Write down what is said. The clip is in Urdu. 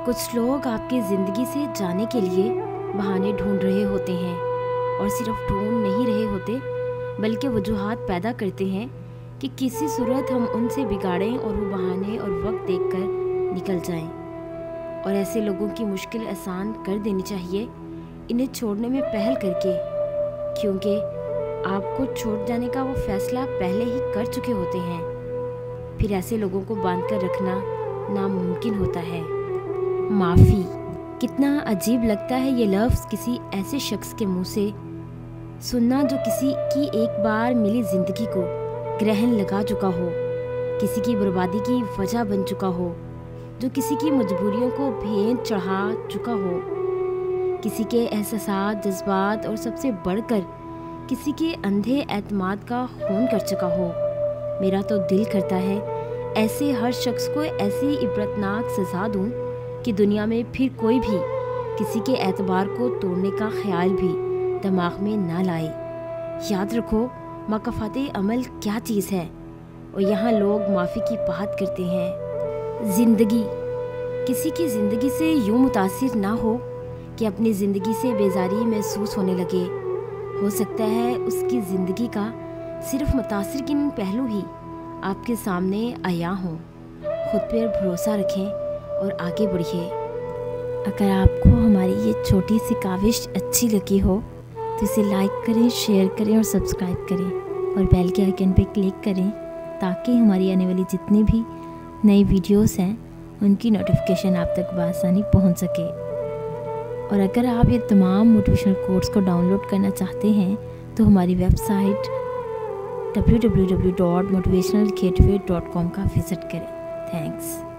کچھ لوگ آپ کی زندگی سے جانے کے لیے بہانے ڈھونڈ رہے ہوتے ہیں، اور صرف ڈھونڈ نہیں رہے ہوتے بلکہ وجوہات پیدا کرتے ہیں کہ کسی صورت ہم ان سے بگاڑیں اور وہ بہانے اور وقت دیکھ کر نکل جائیں۔ اور ایسے لوگوں کی مشکل آسان کر دینی چاہیے، انہیں چھوڑنے میں پہل کر کے، کیونکہ آپ کو چھوڑ جانے کا وہ فیصلہ پہلے ہی کر چکے ہوتے ہیں۔ پھر ایسے لوگوں کو باندھ کر رکھنا ناممکن ہوتا ہے۔ معافی، کتنا عجیب لگتا ہے یہ لفظ کسی ایسے شخص کے منہ سے سننا جو کسی کی ایک بار ملی زندگی کو گرہن لگا چکا ہو، کسی کی بربادی کی وجہ بن چکا ہو، جو کسی کی مجبوریوں کو بھینٹ چڑھا چکا ہو، کسی کے احساسات، جذبات اور سب سے بڑھ کر کسی کے اندھے اعتماد کا خون کر چکا ہو۔ میرا تو دل کرتا ہے ایسے ہر شخص کو ایسی عبرتناک سزا دوں کہ دنیا میں پھر کوئی بھی کسی کے اعتبار کو توڑنے کا خیال بھی دماغ میں نہ لائے۔ یاد رکھو مکافات عمل کیا چیز ہے، اور یہاں لوگ معافی کی بات کرتے ہیں۔ زندگی، کسی کی زندگی سے یوں متاثر نہ ہو کہ اپنی زندگی سے بیزاری محسوس ہونے لگے۔ ہو سکتا ہے اس کی زندگی کا صرف متاثر کن پہلو ہی آپ کے سامنے عیاں ہوں۔ خود پر بھروسہ رکھیں اور آگے بڑھیے۔ اگر آپ کو ہماری یہ چھوٹی سی کاوش اچھی لگی ہو تو اسے لائک کریں، شیئر کریں اور سبسکرائب کریں، اور بیل کے آئیکن پہ کلک کریں تاکہ ہماری آنے والی جتنی بھی نئی ویڈیوز ہیں ان کی نوٹیفیکیشن آپ تک بآسانی پہنچ سکے۔ اور اگر آپ یہ تمام موٹیویشنل کوٹس کو ڈاؤن لوڈ کرنا چاہتے ہیں تو ہماری ویب سائٹ www.motivationalgateway.com کا وزٹ کریں۔ تھینکس۔